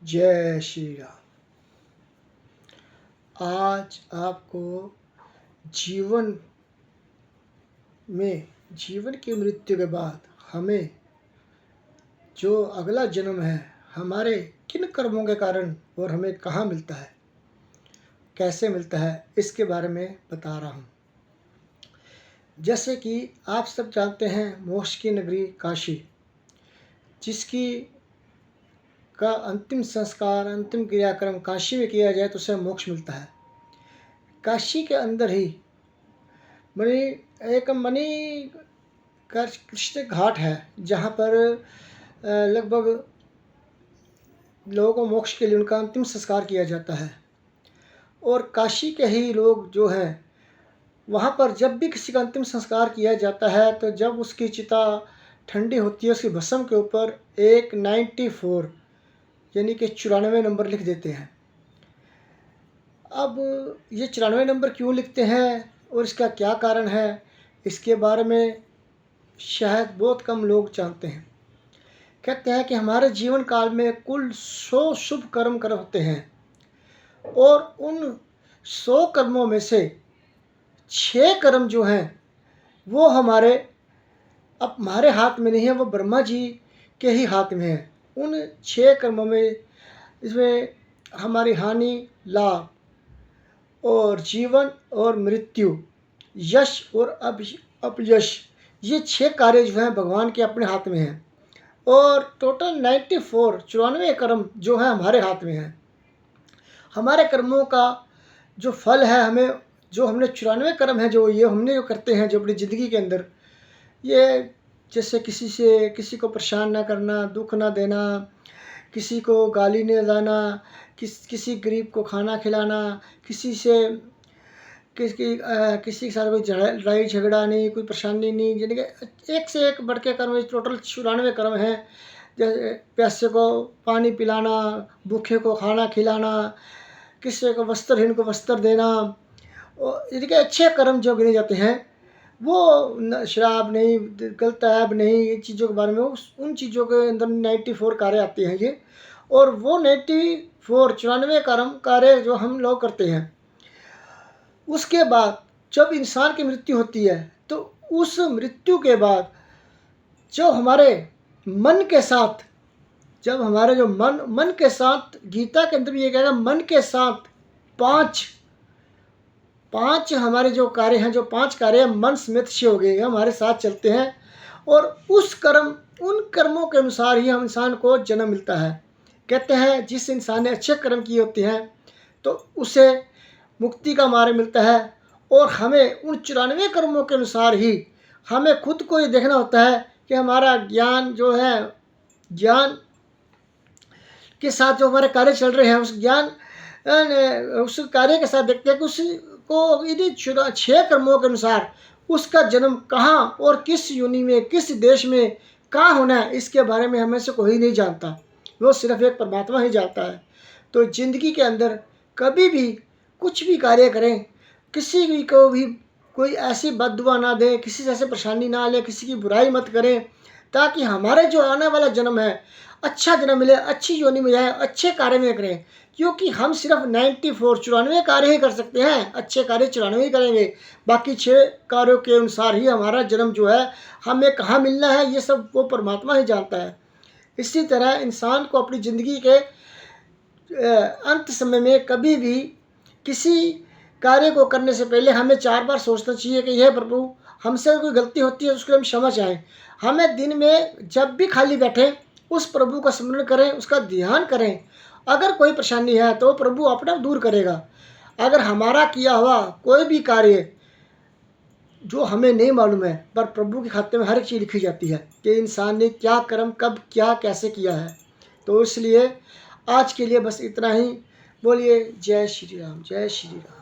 जय श्री राम। आज आपको जीवन की मृत्यु के बाद हमें जो अगला जन्म है, हमारे किन कर्मों के कारण और हमें कहाँ मिलता है, कैसे मिलता है, इसके बारे में बता रहा हूँ। जैसे कि आप सब जानते हैं, मोक्ष की नगरी काशी, जिसकी का अंतिम संस्कार, अंतिम क्रियाक्रम काशी में किया जाए तो उसे मोक्ष मिलता है। काशी के अंदर ही मणि कृष्ण घाट है, जहाँ पर लगभग लोगों को मोक्ष के लिए उनका अंतिम संस्कार किया जाता है। और काशी के ही लोग जो हैं, वहाँ पर जब भी किसी का अंतिम संस्कार किया जाता है तो जब उसकी चिता ठंडी होती है, उसकी भस्म के ऊपर 194 यानी कि 94 नंबर लिख देते हैं। अब ये 94 नंबर क्यों लिखते हैं और इसका क्या कारण है, इसके बारे में शायद बहुत कम लोग जानते हैं। कहते हैं कि हमारे जीवन काल में कुल 100 शुभ कर्म होते हैं और उन 100 कर्मों में से 6 कर्म जो हैं वो हमारे हाथ में नहीं है, वो ब्रह्मा जी के ही हाथ में है। उन 6 कर्मों में इसमें हमारी हानि, लाभ और जीवन और मृत्यु, यश और अपयश, ये 6 कार्य जो हैं भगवान के अपने हाथ में हैं। और टोटल 94 कर्म जो हैं हमारे हाथ में हैं। हमारे कर्मों का जो फल है, हमने 94 कर्म हैं जो हमने जो करते हैं, जो अपनी ज़िंदगी के अंदर, ये जैसे किसी को परेशान ना करना, दुख ना देना, किसी को गाली नहीं देना, किसी गरीब को खाना खिलाना, किसी के साथ कोई लड़ाई झगड़ा नहीं, कोई परेशानी नहीं, यानी कि एक से एक बढ़ के कर्म, टोटल 94 कर्म हैं। जैसे प्यासे को पानी पिलाना, भूखे को खाना खिलाना, किसी को वस्त्रहीन को वस्त्र देना, और यानी कि अच्छे कर्म जो गिने जाते हैं, वो शराब नहीं, गलत ऐब नहीं, इन चीज़ों के बारे में उन चीज़ों के अंदर 94 कार्य आते हैं ये। और वो 94 कार्य जो हम लोग करते हैं, उसके बाद जब इंसान की मृत्यु होती है तो उस मृत्यु के बाद जो हमारे मन के साथ, जब हमारे जो मन के साथ, गीता के अंदर भी ये कहेगा, मन के साथ पांच हमारे जो कार्य हैं, जो 5 कार्य मन समेत से हो गए, हमारे साथ चलते हैं। और उन कर्मों के अनुसार ही हम इंसान को जन्म मिलता है। कहते हैं जिस इंसान ने अच्छे कर्म किए होते हैं तो उसे मुक्ति का मार्ग मिलता है। और हमें उन 94 कर्मों के अनुसार ही हमें खुद को ये देखना होता है कि हमारा ज्ञान जो है, ज्ञान के साथ जो हमारे कार्य चल रहे हैं, उस कार्य के साथ देखते हैं कि उसको यदि 6 कर्मों के अनुसार उसका जन्म कहाँ और किस योनि में, किस देश में कहाँ होना है, इसके बारे में हमें से कोई नहीं जानता, वो सिर्फ एक परमात्मा ही जानता है। तो ज़िंदगी के अंदर कभी भी कुछ भी कार्य करें, किसी को भी कोई ऐसी बद्दुआ ना दें, किसी से ऐसे परेशानी ना ले, किसी की बुराई मत करें, ताकि हमारे जो आने वाला जन्म है अच्छा जन्म मिले, अच्छी योनि में जाए, अच्छे कार्य में करें। क्योंकि हम सिर्फ 94 कार्य ही कर सकते हैं, अच्छे कार्य 94 ही करेंगे, बाकी 6 कार्यों के अनुसार ही हमारा जन्म जो है, हमें कहाँ मिलना है, ये सब वो परमात्मा ही जानता है। इसी तरह इंसान को अपनी ज़िंदगी के अंत समय में कभी भी किसी कार्य को करने से पहले हमें 4 बार सोचना चाहिए कि यह प्रभु, हमसे कोई गलती होती है उसके लिए हम क्षमा चाहें। हमें दिन में जब भी खाली बैठे उस प्रभु का स्मरण करें, उसका ध्यान करें। अगर कोई परेशानी है तो प्रभु अपना दूर करेगा। अगर हमारा किया हुआ कोई भी कार्य जो हमें नहीं मालूम है, पर प्रभु के खाते में हर एक चीज़ लिखी जाती है कि इंसान ने क्या कर्म कब क्या कैसे किया है। तो इसलिए आज के लिए बस इतना ही। बोलिए जय श्री राम, जय श्री राम।